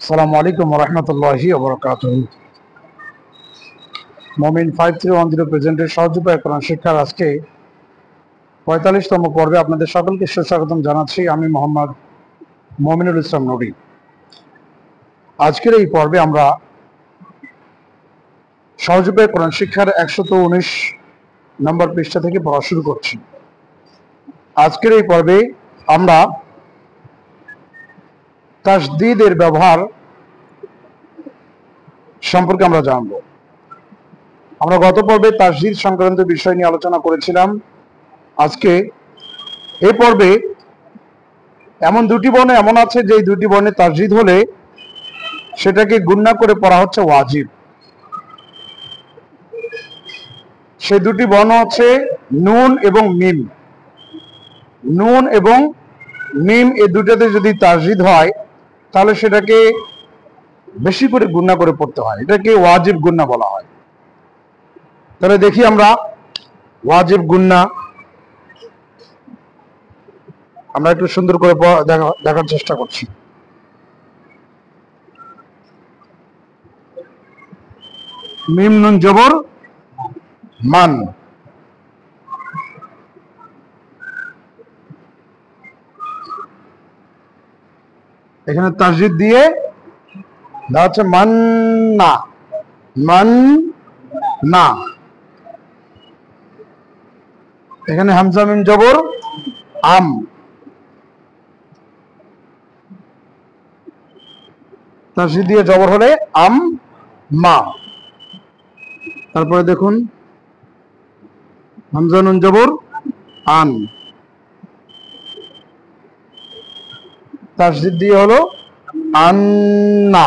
আসসালামু আলাইকুম ওয়া রাহমাতুল্লাহি ওয়া বারাকাতুহু। মুমিন 5310 প্রেজেন্টের সহজ উপায়ে কোরআন শিক্ষার আজকে 45তম পর্বে আপনাদের সকলকে সুস্বাগতম জানাচ্ছি। আমি মোহাম্মদ মুমিনুল ইসলাম নবী। আজকের এই পর্বে আমরা সহজ উপায়ে কোরআন শিক্ষার 119 নম্বর পৃষ্ঠা থেকে পড়া শুরু করছি। আজকের এই পর্বে আমরা তাসদীদের ব্যবহার সম্পর্কে আমরা জানব। আমরা গত পর্বে তাসদীদ সংক্রান্ত বিষয় নিয়ে আলোচনা করেছিলাম। আজকে এই পর্বে এমন দুটি বর্ণ এমন আছে যে দুটি বর্ণে তাসদীদ হলে সেটাকে গুণনা করে পড়া হচ্ছে ওয়াজিব। সেই দুটি বর্ণ হচ্ছে নুন এবং মিম। নুন এবং মিম এই দুটাতে যদি তাসদীদ হয় তাহলে সেটাকে বেশি করে গুণনা করে পড়তে হয়, এটাকে ওয়াজিব গুণনা বলা হয়। তাহলে দেখি আমরা ওয়াজিব গুণনা আমরা একটু সুন্দর করে দেখার চেষ্টা করছি। মিম নুন জবর মান, এখানে তাসদীদ দিয়ে দেওয়া হচ্ছে মান্না, মান না। এখানে হামজা মিম জবর আম, তাসদীদ দিয়ে জবর হলে আম মা। তারপরে দেখুন হামজা নুন জবর আন, তাসদীদ দিয়ে হলো আন্না।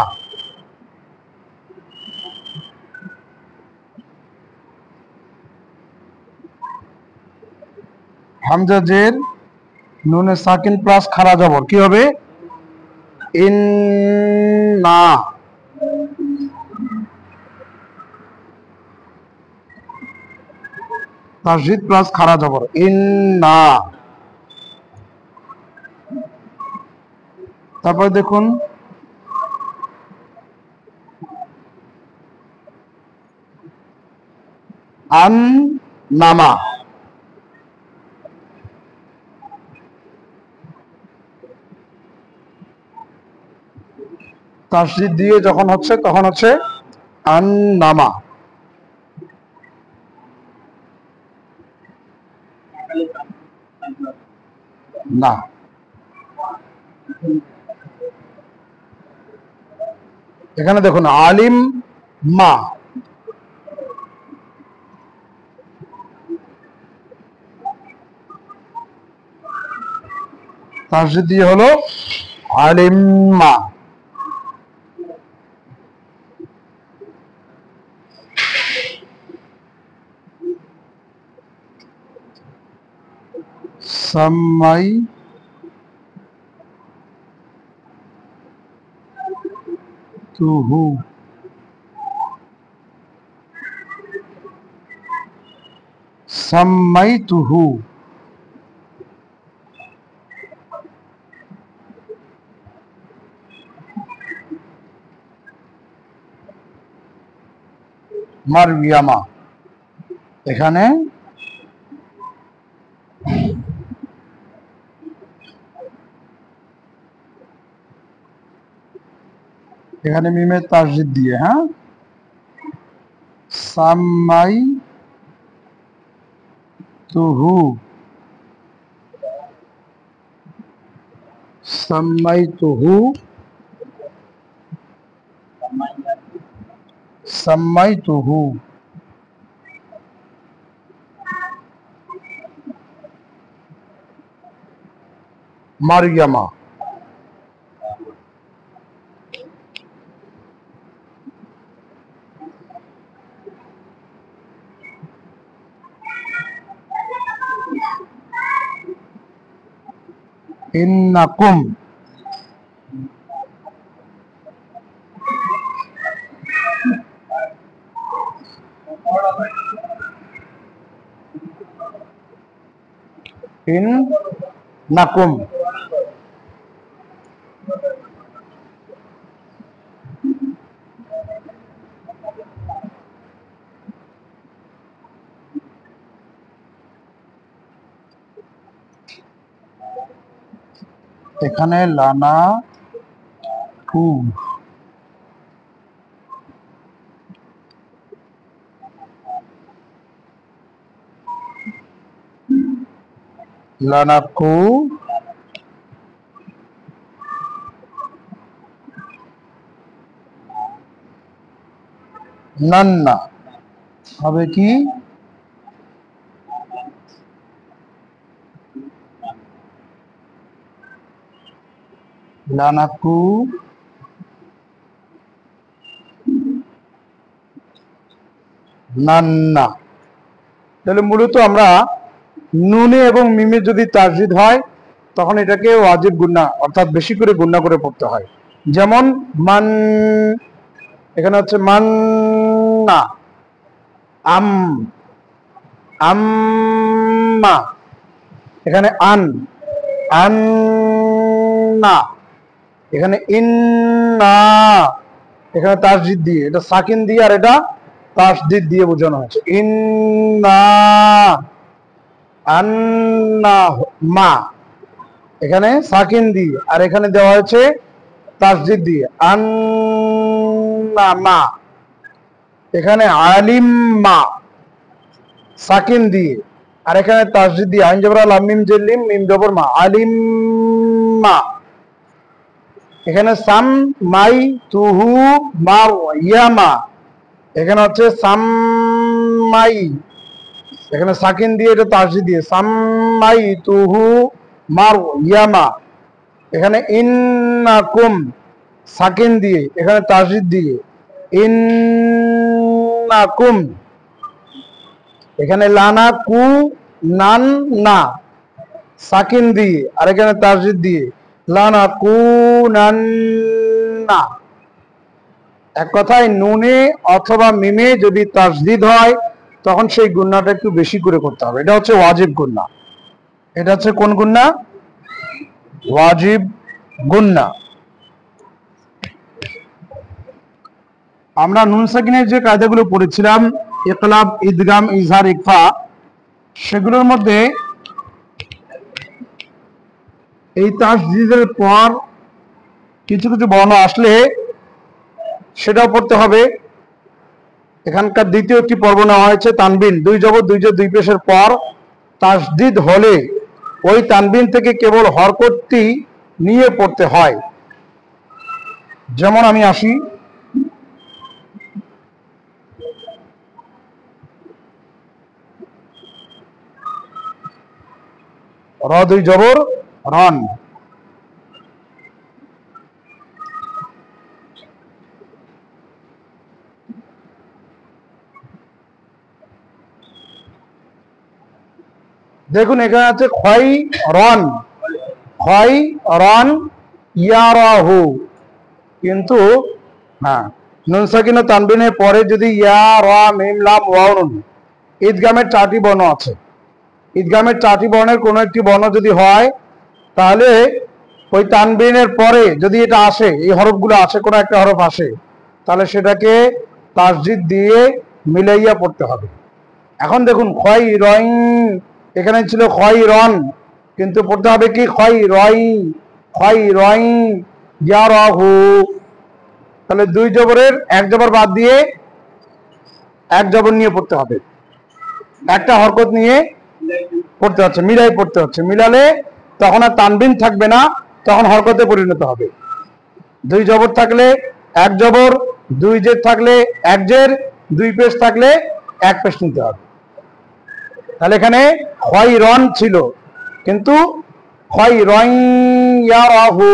হামজা জের নুনে সাকিন প্লাস খাড়া জবর কি হবে? ইন্না। তাসদীদ প্লাস খাড়া জবর ইন্না। তারপরে দেখুন আন নামা, তাসদীদ দিয়ে যখন হচ্ছে তখন হচ্ছে আন নামা না। এখানে দেখুন আলিম মা, তাসদীদ দিয়ে হলো আলিম মা। সাম্মাই তুহু, সাম্মাই তুহু, মারবিয়ামা। এখানে এখানে মিমের তাসদীদ দিয়ে, হ্যাঁ, সাম্মাই তুহু, সাম্মাই তুহু, সাম্মাই তুহু মারইয়ামা। ইন্নাকুম, ইন্নাকুম, এখানে লানা কু, লানাকু নান্না হবে কি লানাকু নান্না। তাহলে মূলত আমরা নুনে এবং মিমে যদি তাসদিদ হয় তখন এটাকে ওয়াজিব গুন্না অর্থাৎ বেশি করে গুন্না করে পড়তে হয়। যেমন মান, এখানে হচ্ছে মান্না, আম, আম্মা, এখানে আন, আন্না, এখানে ইন্না, এখানে তাসদিদ দিয়ে, এটা সাকিন দিয়ে আর এটা তাসদিদ দিয়ে বোঝানো হয়েছে। ইন্না, আন্না মা, এখানে সাকিন দিয়ে আর এখানে দেওয়া হয়েছে তাসদিদ দিয়ে আন্না মা। এখানে আলিম মা সাকিন দিয়ে আর এখানে তাসদিদ দিয়ে আইন জবর লাম মিম জের মিম জবর মা, আলিম মা। এখানে সাম মাই তুহু মার ইয়ামা, এখানে হচ্ছে সাম্মাই, এখানে সাকিন দিয়ে এটা তাসদিদ দিয়ে সাম্মাই তুহু মার ইয়ামা। এখানে ইন্নাকুম সাকিন দিয়ে এখানে তাসদিদ দিয়ে ইন্নাকুম। এখানে লানা কু নান না সাকিন দিয়ে আর এখানে তাসদিদ দিয়ে লানা কু নান না। এক কথায় নুনে অথবা মিমে যদি তাসদিদ হয় তখন সেই গুন্নাটা একটু বেশি করে করতে হবে। এটা হচ্ছে ওয়াজিব গুন্না। এটা হচ্ছে কোন গুন্না? ওয়াজিব গুন্না। আমরা নুন সাকিনের যে কায়দাগুলো পড়েছিলাম ইকলাব, ইদগাম, ইজহার, ইকফা, সেগুলোর মধ্যে এই তাসদিদের পর কিছু কিছু বর্ণ আসলে সেটাও পড়তে হবে। এখানকার দ্বিতীয় একটি পর্ব নেওয়া হয়েছে তানবিন, দুই জবর দুই জের দুই পেশের পর তাসদিদ হলে ওই তানবিন থেকে কেবল হরকতটি নিয়ে পড়তে হয়। যেমন আমি আসি, র দুই জবর রন, দেখুন এখানে আছে খয় রন, খয় রন ইয়ারাহু, কিন্তু হ্যাঁ নুন সাকিন ও তানবিনের পরে যদি ইয়া রা মিম লাম ওয়াও নুন ঈদগামের 4টি বর্ণ আছে। ঈদগামের 4টি বর্ণের কোনো একটি বর্ণ যদি হয় তাহলে ওই তানবিনের পরে যদি এটা আসে, এই হরফগুলো আসে, কোনো একটা হরফ আসে, তাহলে সেটাকে তাসদিদ দিয়ে মিলাইয়া পড়তে হবে। এখন দেখুন খয় রইন, এখানে ছিল খয় রন, কিন্তু পড়তে হবে কি খয় রই, খয় রই ইয়ারাহু। তাহলে দুই জবরের এক জবর বাদ দিয়ে এক জবর নিয়ে পড়তে হবে, একটা হরকত নিয়ে পড়তে হচ্ছে, মিলাই পড়তে হচ্ছে। মিলালে তখন আর তানবিন থাকবে না, তখন হরকতে পরিণত হবে। দুই জবর থাকলে এক জবর, দুই জের থাকলে এক জের, দুই পেশ থাকলে এক পেশ নিতে হবে। তাহলে এখানে খয় রন ছিল, কিন্তু খয় রই ইয়ারাহু,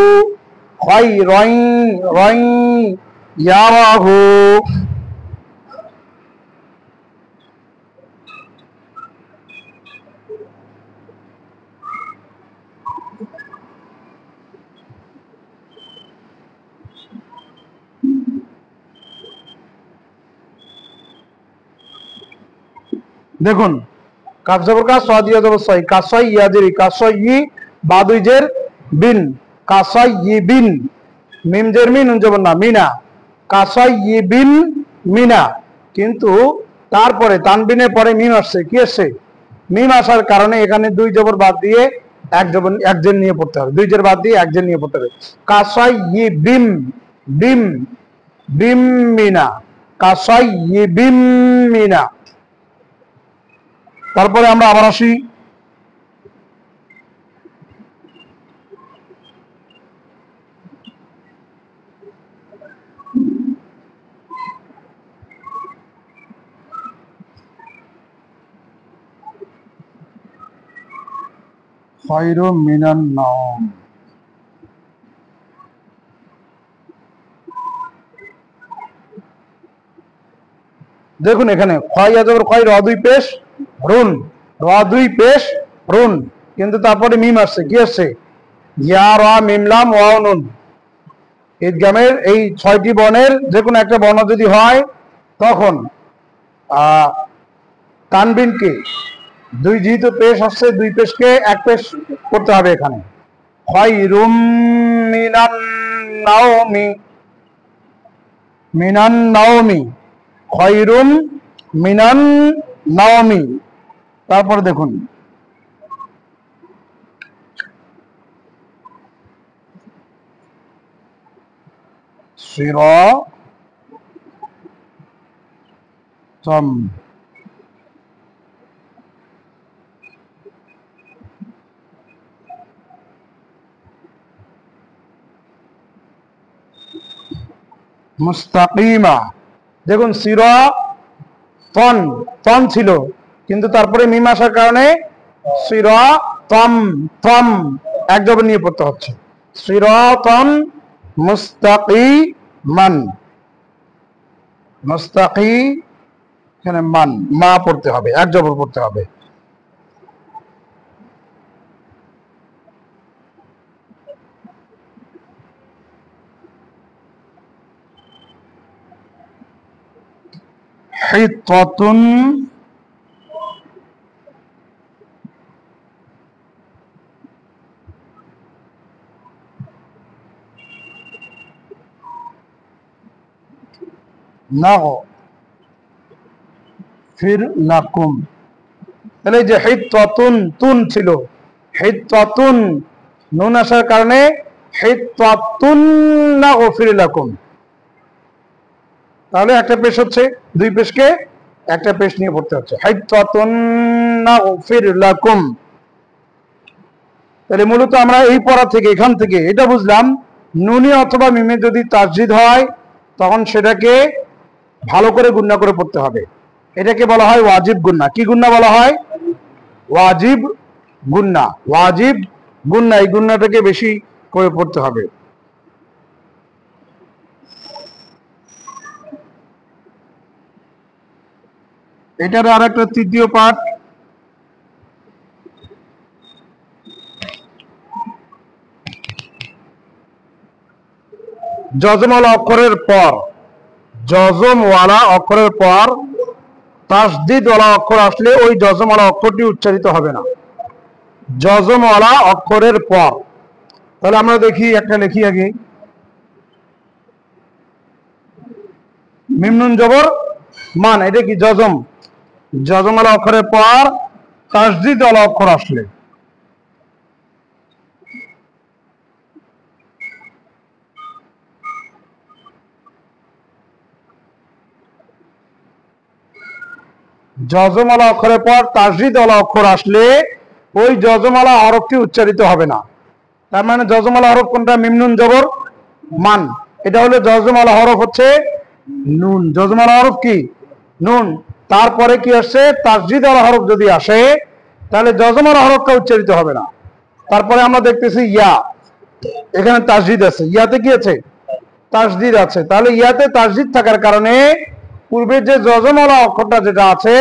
খয় রই রই ইয়ারাহু। দেখুন কাফ জবর কা, সাদ ইয়া জবর সাই, কাসাই ইয়াজের কাসাই ই, বা দুই জের বিন, কাসাই ই বিন, মিম জের মিন নুন জবর না মিনা, কাসাই ই বিন মিনা। কিন্তু তারপরে তানবিনের পরে মিম আসছে, কি আসছে? মিম আসার কারণে এখানে দুই জবর বাদ দিয়ে একজন নিয়ে পড়তে হবে, দুই জের বাদ দিয়ে একজন নিয়ে পড়তে হবে। কাসাই বিম, বিম বিম মিনা, কাসাই বিম মিনা। তারপরে আমরা আবার আসি খায়রু মিনান নাওম। দেখুন এখানে খয় আজবর খয়, র দুই পেশ রুন, র দুই পেশ রুন, কিন্তু তারপরে মিম আসছে, কি আসছে? ইয়া রা মিম লাম ওয়াও নুন। ঈদগামের এই 6টি বর্ণের যে কোনো একটা বর্ণ যদি হয় তখন তানবিনকে দুই, যেহেতু পেশ আসছে দুই পেশকে এক পেশ করতে হবে এখানে। খায়রুম মিনান নাওমি, মিনান নাওমি, খায়রুম মিনান নাওমি। তারপর দেখুন সিরাতাম, মুস্তাকিমা। দেখুন সিরাতন, তন ছিল কিন্তু তারপরে মিম আসার কারণে সিরাতাম, তম এক জবর নিয়ে পড়তে হচ্ছে। সিরাতন মুস্তাকিমান, মুস্তাকি এখানে মান, মা পড়তে হবে, এক জবর পড়তে হবে। হিত্তাতুন, নাগফির লাকুম। তাহলে যে হিত্তাতুন, তুন ছিল, হিত্তাতুন নুন আসার কারণে হিত্তাতুন নাগফির লাকুম। তাহলে একটা পেশ হচ্ছে, দুই পেশকে একটা পেশ নিয়ে পড়তে হচ্ছে, হিত্তাতুন নাগফির লাকুম। তাহলে মূলত আমরা এই পড়া থেকে, এখান থেকে এটা বুঝলাম, নুনি অথবা মিমে যদি তাসজিদ হয় তখন সেটাকে ভালো করে গুন্না করে পড়তে হবে। এটাকে বলা হয় ওয়াজিব গুন্না। কি গুন্না বলা হয়? ওয়াজিব গুন্না, ওয়াজিব গুন্না। এই গুন্নাটাকে বেশি করে পড়তে হবে। এটার আর একটা তৃতীয় পাঠ, যজমওয়ালা অক্ষরের পর, যজমওয়ালা অক্ষরের পর তাসদিদওয়ালা অক্ষর আসলে ওই যজমওয়ালা অক্ষরটি উচ্চারিত হবে না, যজমওয়ালা অক্ষরের পর। তাহলে আমরা দেখি, একটা লিখি আগে, মিম নুন জবর মান, এটা কি যজম, যজমওয়ালা অক্ষরের পর তাসদিদওয়ালা অক্ষর আসলে যজমওয়ালা অক্ষরের পর তাসদিদওয়ালা অক্ষর আসলে ওই যজমওয়ালা হরফটি উচ্চারিত হবে না। তার মানে যজমওয়ালা হরফ কোনটা? মিম নুন জবর মান, এটা হলো যজমওয়ালা হরফ, হচ্ছে নুন। যজমওয়ালা হরফ কি? নুন। তারপরে কি আসছে? তাসদিদওয়ালা হরফ যদি আসে তাহলে যজমওয়ালা হরফটা উচ্চারিত হবে না। তারপরে আমরা দেখতেছি ইয়া, এখানে তাসদিদ আছে, ইয়াতে কি আছে? তাসদিদ আছে। তাহলে ইয়াতে তাসদিদ থাকার কারণে পূর্বের যে যজমওয়ালা অক্ষরটা যেটা আছে,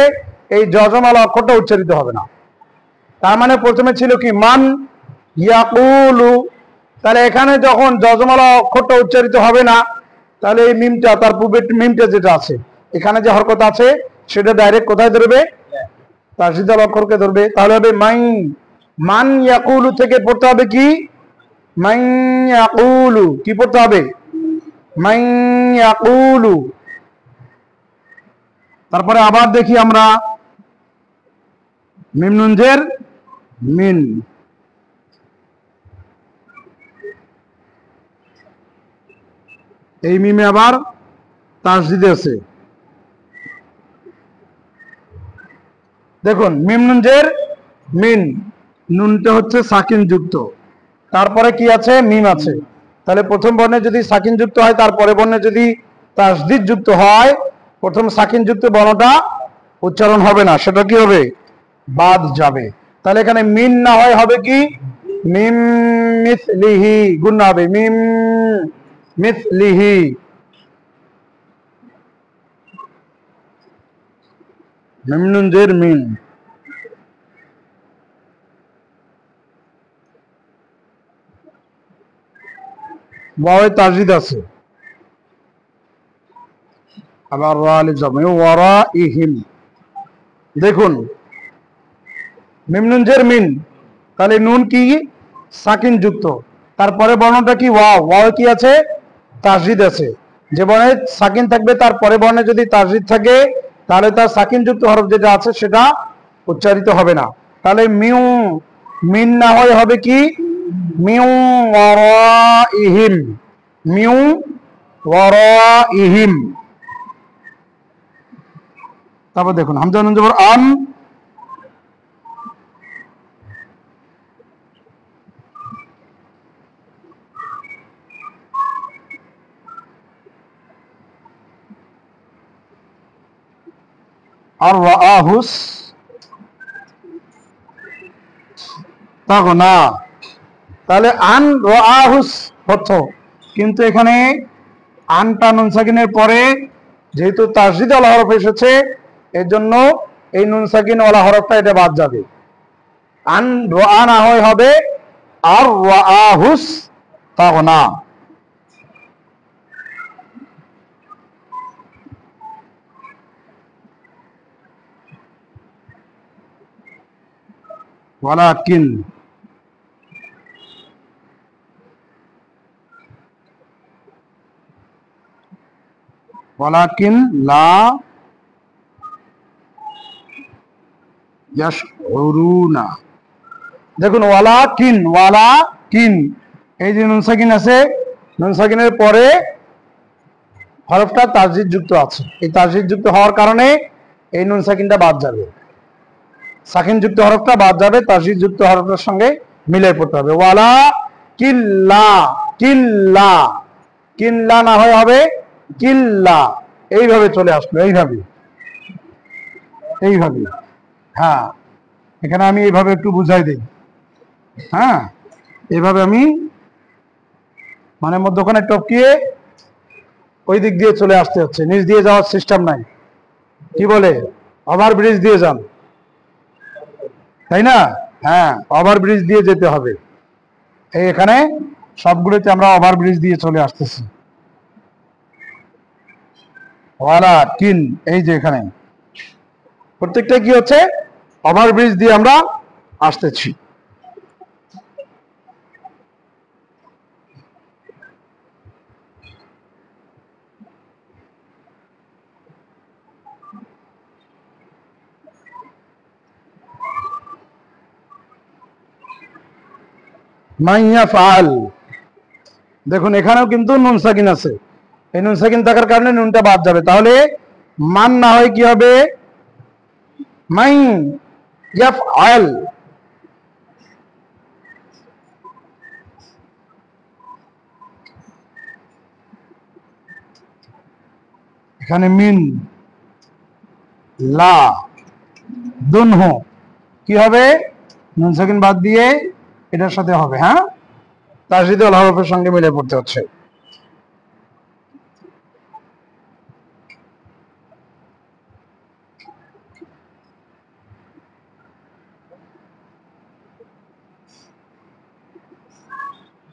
এই যজমওয়ালা অক্ষরটা উচ্চারিত হবে না। তার মানে প্রথমে ছিল কি? মান ইয়াকুলু। তাহলে এখানে যখন যজমওয়ালা অক্ষরটা উচ্চারিত হবে না, তাহলে এই মিমটা, তার পূর্বের মিমটা যেটা আছে, এখানে যে হরকত আছে সেটা ডাইরেক্ট কোথায় ধরবে? তাসদিদওয়ালা অক্ষরকে ধরবে। তাহলে হবে মাই, মান ইয়াকুলু থেকে পড়তে হবে কি? মাই ইয়াকুলু। কি পড়তে হবে? মাই ইয়াকুলু। তারপরে আবার দেখি আমরা মিম নুন জের মিন, এই মিমে আবার তাসদিদ আছে। দেখুন মিম নুন জের মিন, নুনটা হচ্ছে সাকিন যুক্ত, তারপরে কি আছে মিম আছে। তাহলে প্রথম বর্ণে যদি সাকিন যুক্ত হয়, তারপরে বর্ণে যদি তাসদিদ যুক্ত হয়, প্রথম সাকিন যুক্ত বর্ণটা উচ্চারণ হবে না, সেটা কি হবে বাদ যাবে। তাহলে এখানে মিন না হয় হবে কি মিম মিসলিহি, গুণা হবে মিম মিসলিহি। মিম নুন জের মিন। ওয়াও তাসদিদ আছে, আবার রা আলিফ জবর ওয়ারাইহিম। দেখুন মিম নুন জের মিন, তাহলে নুন কি সাকিন যুক্ত, তারপরে বর্ণটা কি ওয়াও, ওয়াও কি আছে তাসদিদ আছে। যে বর্ণে সাকিন থাকবে তার পরে বর্ণে যদি তাসদিদ থাকে, তাহলে তার সাকিন যুক্ত হরফ যেটা আছে সেটা উচ্চারিত হবে না। তাহলে মিউ, মিন না হয় হবে কি মিউ ওয়ারাইহিম, মিউ ওয়ারাইহিম। তারপর দেখুন হামজা নুন জবর আন, আর রাআহুস তাগনা। তাহলে আন রাআহুস হতো, কিন্তু এখানে আনটা নুন সাকিনের পরে যেহেতু তাসদিদ ওয়ালা হরফ এসেছে, এর জন্য এই নুন সাকিন ওয়ালা হরফটা এটা বাদ যাবে। আন রাআ না হয় হবে আর রাআহুস তাগনা। ওয়ালাকিন, ওয়ালাকিন লা ইয়াশউরুনা। দেখুন ওয়ালাকিন, ওয়ালাকিন এই যে নুন সাকিন আছে, নুন সাকিনের পরে হরফটা তাসদিদ যুক্ত আছে, এই তাসদিদ যুক্ত হওয়ার কারণে এই নুন সাকিনটা বাদ যাবে, সাকিন যুক্ত হরফটা বাদ যাবে, তাসদিদ যুক্ত হরফের সঙ্গে মিলাই পড়তে হবে। ওয়ালা কিল্লা, কিল্লা, কিল্লা না হয় হবে কিল্লা। এইভাবে চলে আসলো, এইভাবে এইভাবে। হ্যাঁ এখানে আমি এইভাবে একটু বুঝাই দিই। হ্যাঁ এইভাবে আমি মানে মধ্যখানে টপকিয়ে ওই দিক দিয়ে চলে আসতে হচ্ছে, নিচ দিয়ে যাওয়ার সিস্টেম নাই। কি বলে ওভার ব্রিজ দিয়ে যান, তাই না? হ্যাঁ ওভার ব্রিজ দিয়ে যেতে হবে। এই এখানে সবগুলোতে আমরা ওভার ব্রিজ দিয়ে চলে আসতেছি। ওয়ালা কিন, এই যে এখানে প্রত্যেকটা কি হচ্ছে ওভার ব্রিজ দিয়ে আমরা আসতেছি। মাইয়া ফাল, দেখুন এখানেও কিন্তু নুন সাকিন আছে, এই নুন সাকিন থাকার কারণে নুনটা বাদ যাবে। তাহলে মান না হয় কি হবে মাই ইয়াফআল। এখানে মিন লা দুনহু কি হবে নুন সাকিন বাদ দিয়ে এটার সাথে হবে। হ্যাঁ তাসদিদ ওয়ালা হরফের সঙ্গে মিলে পড়তে হচ্ছে।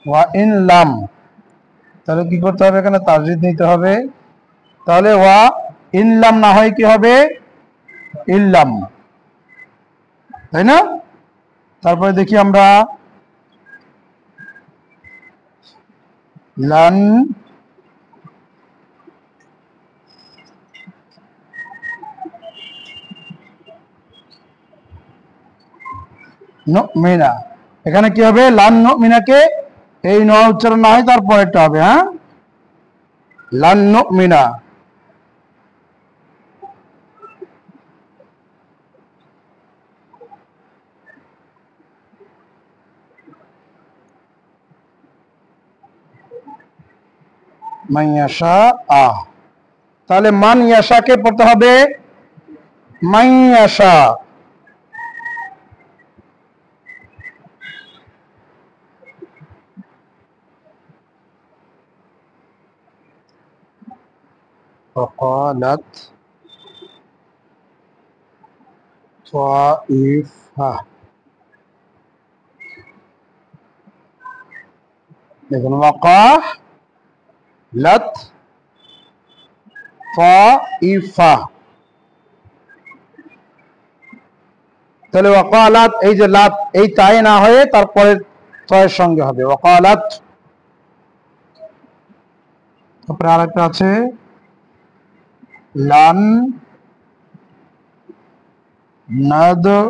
ওয়া ইন লাম, তাহলে কি করতে হবে এখানে তাসদিদ নিতে হবে। তাহলে ওয়া ইন লাম না হয় কি হবে ইল্লাম, তাই না? তারপরে দেখি আমরা লান নুমিনা, এখানে কি হবে লান নুমিনাকে এই ন উচ্চারণ না হয় তারপরেরটা হবে। হ্যাঁ লান নুমিনা, মান ইয়াশা আ, তাহলে মান ইয়াশাকে পড়তে হবে মান ইয়াশা। وقالت طائفة، দেখুন وقالت طائفة, তাহলে ওয়াকালাত, এই যে লাত, এই তাই না হয়ে তারপরে তয়ের সঙ্গে হবে ওয়াকালাত। তারপরে আরেকটা আছে লান নাদউ,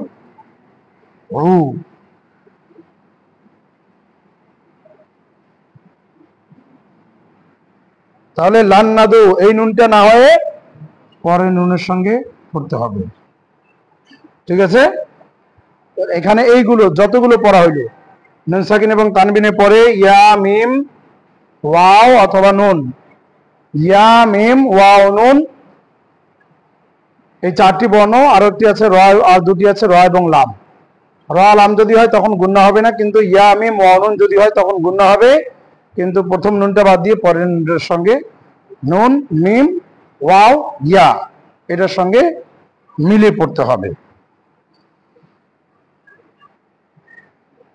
তাহলে লান নাদু এই নুনটা না হয়ে পরের নুনের সঙ্গে পড়তে হবে। ঠিক আছে, এখানে এইগুলো যতগুলো পড়া হইলো নুন সাকিন এবং তানবিনের পরে ইয়া মিম ওয়াও অথবা নুন, ইয়া মিম ওয়াও নুন, এই চারটি বর্ণ, আর একটি আছে র, আর দুটি আছে র এবং লাম। র লাম যদি হয় তখন গুণনা হবে না, কিন্তু ইয়া মিম ওয়াও নুন যদি হয় তখন গুণনা হবে, কিন্তু প্রথম নুনটা বাদ দিয়ে পরের নুনের সঙ্গে নুন মিম ওয়াও ইয়া এটার সঙ্গে মিলে পড়তে হবে।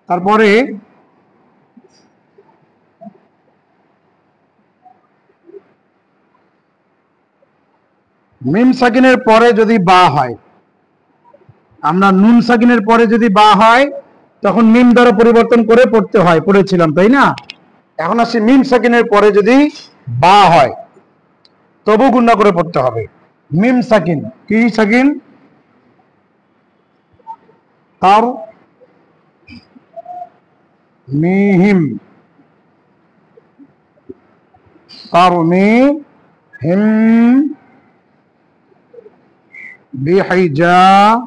তারপরে মিম সাকিনের পরে যদি বা হয়, আমরা নুন সাকিনের পরে যদি বা হয় তখন মিম দ্বারা পরিবর্তন করে পড়তে হয়, পড়েছিলাম তাই না। এখন আসি মিম সাকিনের পরে যদি বা হয় তবু গুণনা করে পড়তে হবে। মিম সাকিন, কি সাকিন? তার মিহিম, তার মিহিম বিহিজারাতিন,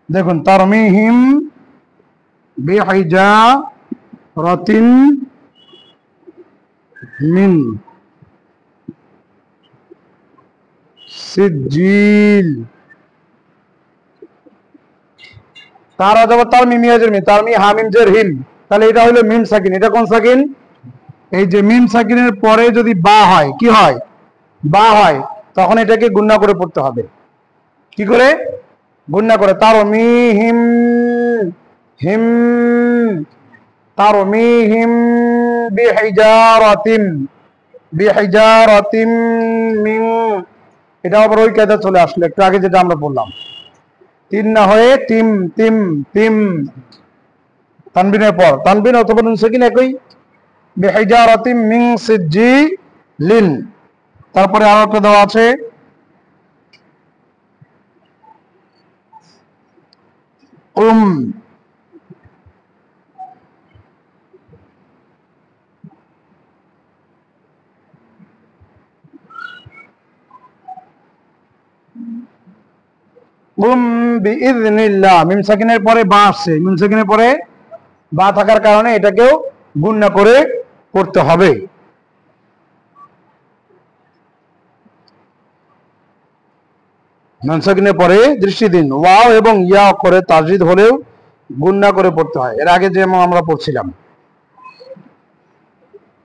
দেখুন তারমিহিম বিহিজারাতিন মিন সিজিল, তার অথবা তার মিমিয়াজের মি, তার মি হামিম জের হিম, তাহলে এটা হলো মিম সাকিন। এটা কোন সাকিন? এই যে মিম সাকিনের পরে যদি বা হয়, কি হয়? বা হয়, তখন এটাকে গুণনা করে পড়তে হবে। কি করে গুণনা করে? তার মিহিম হিম, তার মিহিম বিহিজারাতিন, বিহিজারাতিন মিন, এটা আবার ওই কায়দা চলে আসলো একটু আগে যেটা আমরা বললাম, তিন না হয়ে তিম তিম তিম, তানবিনের পর তানবিন অথবা নুন সাকিন একই, বিহিজারাতিন মিন সিজিলিন। তারপরে আরো একটা দেওয়া আছে বিইযনিল্লাহ, মিম সাকিনের পরে বা আসছে, মিম সাকিনের পরে বা থাকার কারণে এটাকেও গুণনা করে পড়তে হবে। মিম সাকিনের পরে দৃষ্টি দিন, ওয়াও এবং ইয়া অক্ষরে তাজদিদ হলেও গুণনা করে পড়তে হয়, এর আগে যেমন আমরা পড়ছিলাম।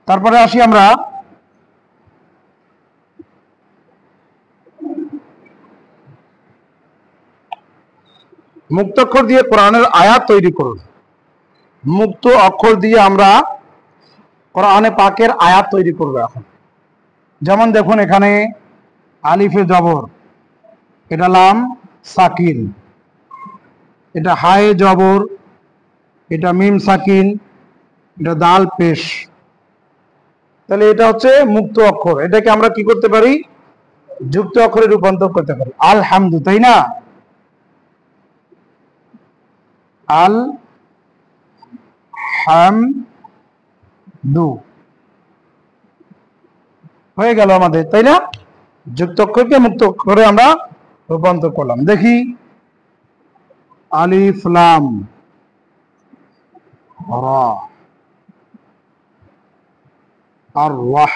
তারপরে আসি আমরা মুক্ত অক্ষর দিয়ে কোরআনের আয়াত তৈরি করুন। মুক্ত অক্ষর দিয়ে আমরা কোরআনে পাকের আয়াত তৈরি করব এখন। যেমন দেখুন এখানে আলিফে জবর, এটা লাম সাকিন, এটা হায়ে জবর, এটা মিম সাকিন, এটা দাল পেশ, তাহলে এটা হচ্ছে মুক্ত অক্ষর। এটাকে আমরা কি করতে পারি? যুক্ত অক্ষরে রূপান্তর করতে পারি। আলহামদু, তাই না? আল হামদু হয়ে গেল আমাদের, তাই না? যুক্ত অক্ষরকে মুক্ত অক্ষরে আমরা রূপান্তর করলাম। দেখি আলিফ লাম রা আর রাহ,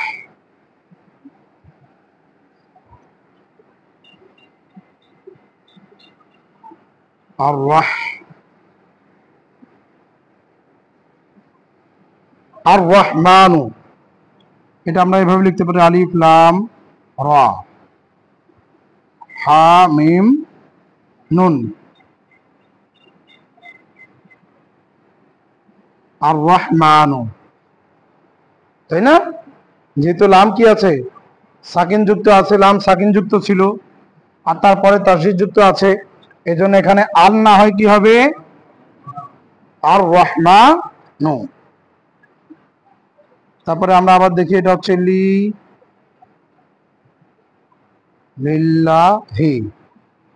আর রাহ, আর রহমানু, এটা আমরা এভাবে লিখতে পারি আলিফ লাম রা হা মিম নুন, আর রহমানু, তাই না? যেহেতু লাম কি আছে, সাকিন যুক্ত আছে, লাম সাকিন যুক্ত ছিল, আর তারপরে তাসদীদ যুক্ত আছে, এজন্য এখানে আল না হয় কি হবে আর রহমানু। তারপরে আমরা আবার দেখি, এটা হচ্ছে লিল্লাহি,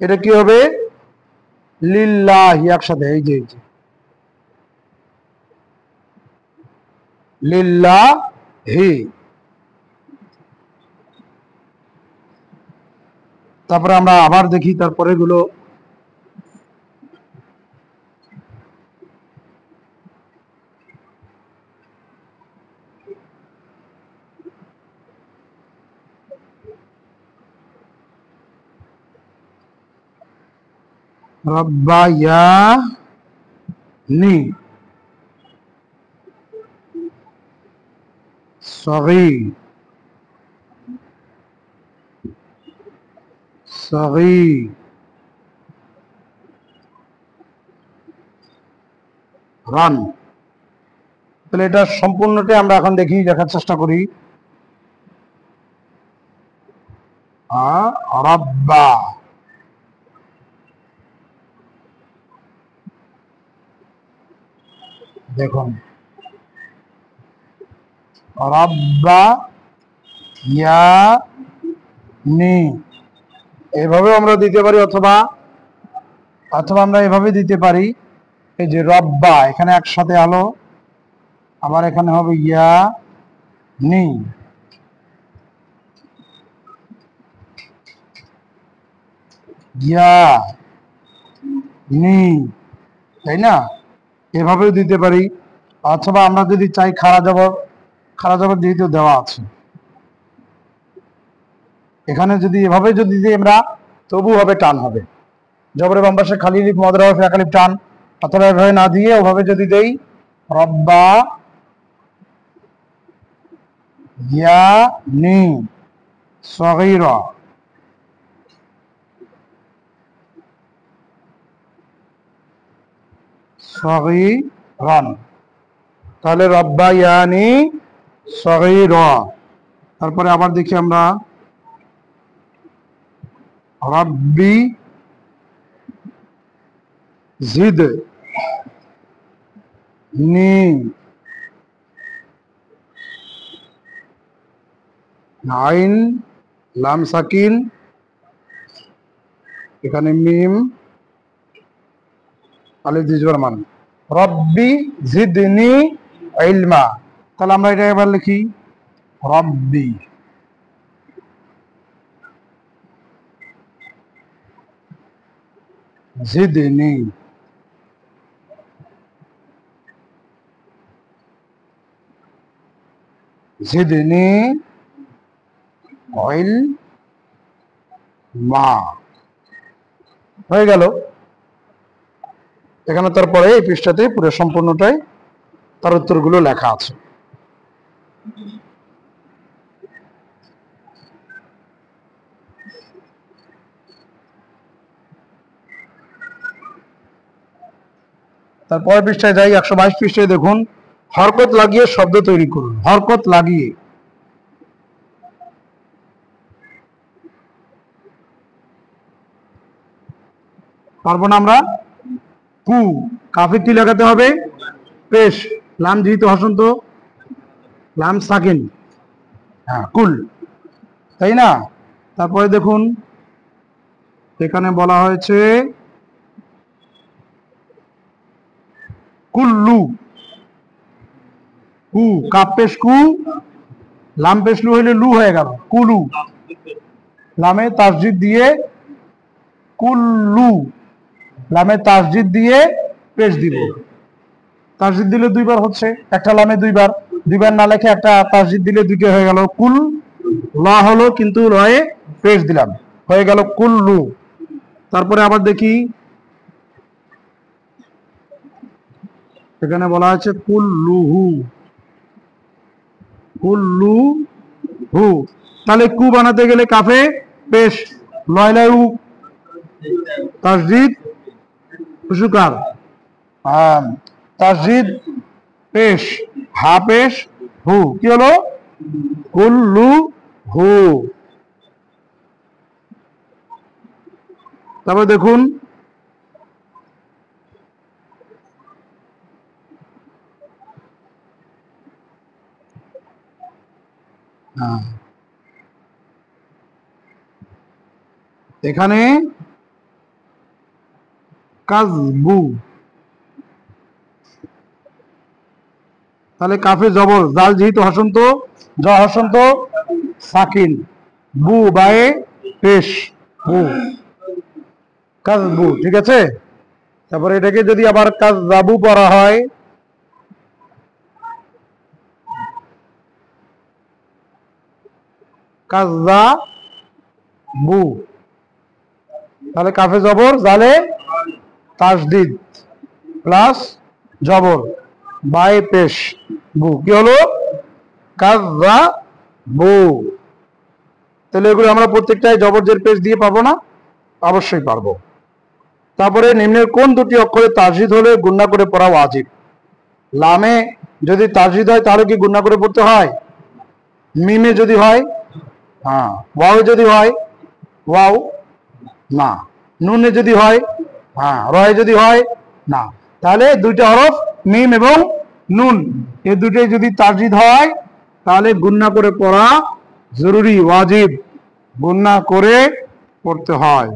এটা কি হবে লিল্লাহি, একসাথে এই যে লিল্লাহি। তারপরে আমরা আবার দেখি তারপরে গুলো, রব্বায়ানি সগীরান। তাহলে এটা সম্পূর্ণটাই আমরা এখন দেখি, দেখার চেষ্টা করি। রব্বা, দেখুন রব্বা ইয়ানি, এভাবেও আমরা দিতে পারি, অথবা আমরা এভাবে দিতে পারি, এই যে রব্বা এখানে একসাথে আলো, আবার এখানে হবে ইয়া নি, ইয়া নি, তাই না? এভাবেও দিতে পারি, অথবা আমরা যদি চাই খাড়া জবর যেহেতু দেওয়া আছে এখানে, যদি এভাবে যদি দিই আমরা, তবু হবে টান হবে, জবরের বাম পাশে খালি লিপ মদরা হবে একালিপ টান, অথবা এভাবে না দিয়ে ওভাবে যদি দেই রব্বা ইয়ানি সগীরা, সগীরান, তাহলে রব্বা ইয়ানি সগীরা। তারপরে আবার দেখি আমরা রব্বি জিদ নি, আইন লাম সাকিন, এখানে মিম আলিফ দিজবর মান, রব্বি জিদনি ইলমা। তাহলে আমরা এটা এবার লিখি রব্বি জিদনি জিদনি ইলমা, হয়ে গেল। এখানে তারপরে এই পৃষ্ঠাতে পুরো সম্পূর্ণটাই তার উত্তরগুলো লেখা আছে। তারপরে পৃষ্ঠায় যাই, 122 পৃষ্ঠায় দেখুন, হরকত লাগিয়ে শব্দ তৈরি করুন। হরকত লাগিয়ে, পারবো না আমরা, কু কাফের টি লাগাতে হবে, পেশ লাম যেহেতু হসন্ত, লাম সাকিন, হ্যাঁ কুল, তাই না? তারপরে দেখুন এখানে বলা হয়েছে কুল্লু, কু, কাপ পেশ কু, লাম পেশ লু হইলে লু হয়ে গেল, কুলু। লামে তাসজিদ দিয়ে কুল্লু, লামে তাসজিদ দিয়ে পেশ দিব। তাসজিদ দিলে দুইবার হচ্ছে, একটা লামে দুইবার, দুইবার না লেখে একটা তাসজিদ দিলে দুইটা হয়ে গেল, কুল লা হলো কিন্তু রয়ে পেশ দিলাম, হয়ে গেল কুল্লু। তারপরে আবার দেখি এখানে বলা আছে কুল্লুহু, কুল্লুহু, তাহলে কু বানাতে গেলে কাফে পেশ, লয়লায় উ, তাসজিদ উসুকার, তাসজিদ পেশ, হা পেশ হু, কি হলো কুল্লুহু। তারপর দেখুন এখানে কাজবু, তাহলে কাফে জবর, জাল যেহেতু হসন্ত, জ হসন্ত সাকিন, বু বায়ে পেশ বু, কাজবু, ঠিক আছে। তারপরে এটাকে যদি আবার কাজজাবু পড়া হয়, কাজজাবু, তাহলে কাফে জবর, জালে তাসদিদ প্লাস জবর বাই পেশ বু, কি হলো কাজজাবু। তাহলে এগুলো আমরা প্রত্যেকটাই জবরজের পেশ দিয়ে পাবো না? অবশ্যই পারবো। তারপরে নিম্নের কোন দুটি অক্ষরে তাসদিদ হলে গুণনা করে পড়া ওয়াজিব? লামে যদি তাসদিদ হয় তাহলে কি গুণনা করে পড়তে হয়? মিমে যদি হয় হ্যাঁ, ওয়াও যদি হয় ওয়াও না, নুনে যদি হয় হ্যাঁ, রয়ে যদি হয় না। তাহলে দুইটা হরফ মিম এবং নুন, এই দুটোই যদি তাসদিদ হয় তাহলে গুণনা করে পড়া জরুরি, ওয়াজিব, গুণনা করে পড়তে হয়।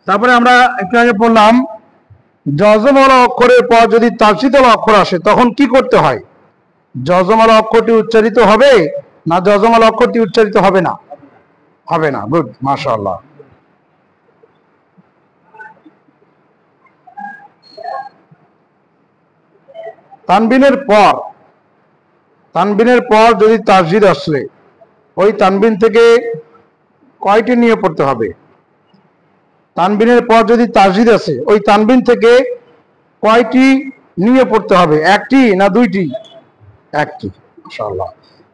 তারপরে আমরা একটু আগে পড়লাম যজমওয়ালা অক্ষরের পর যদি তাসদিদওয়ালা অক্ষর আসে তখন কি করতে হয়? যজমওয়ালা অক্ষরটি উচ্চারিত হবে না যজমওয়ালা অক্ষরটি উচ্চারিত হবে না? হবে না। গুড, মাশাআল্লাহ। তানবিনের পর যদি তাসদিদ আসলে ওই তানবিন থেকে কয়টি নিয়ে পড়তে হবে? তানবিনের পর যদি তাসদিদ আসে ওই তানবিন থেকে কয়টি নিয়ে পড়তে হবে? একটি না দুইটি? একটি, মাশাআল্লাহ।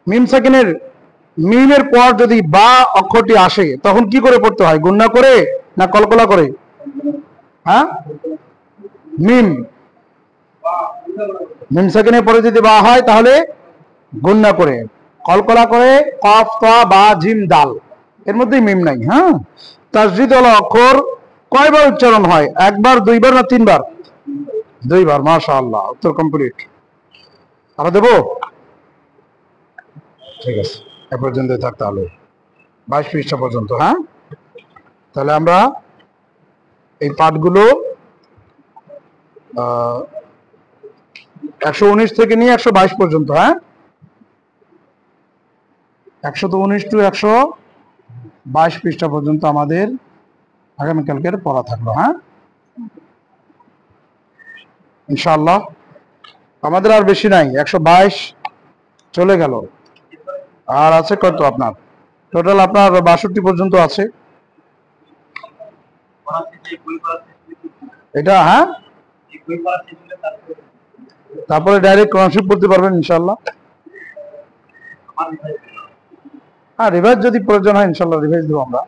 মিম সাকিনের মিমের পর যদি বা অক্ষরটি আসে তখন কি করে পড়তে হয়? গুণনা করে না কলকলা করে? হ্যাঁ, মিম মিম সাকিনের পরে যদি বা হয় তাহলে গুণনা করে, কলকলা করে কফ তা বা জিম দাল, এর মধ্যেই মিম নাই। হ্যাঁ, তাসদিদ ওয়ালা অক্ষর কয়বার উচ্চারণ হয়? একবার, দুইবার না তিনবার? দুইবার, মাশাআল্লাহ, উত্তর কমপ্লিট। আরো দেবো? ঠিক আছে, এ পর্যন্ত থাক তাহলে, 22 পৃষ্ঠা পর্যন্ত। হ্যাঁ, তাহলে আমরা এই পাঠগুলো 119 থেকে নিয়ে 122 পর্যন্ত, হ্যাঁ 119 টু 122 পৃষ্ঠা পর্যন্ত আমাদের আগামীকালকের পড়া থাকলো। হ্যাঁ, ইনশাআল্লাহ। আমাদের আর বেশি নাই, 122 চলে গেল, আর আছে কত আপনার? টোটাল আপনার 62 পর্যন্ত আছে এটা। হ্যাঁ, তারপরে ডাইরেক্ট কোরআন পড়তে পারবেন ইনশাআল্লাহ। হ্যাঁ, রিভাইজ যদি প্রয়োজন হয় ইনশাআল্লাহ রিভাইজ দেবো আমরা।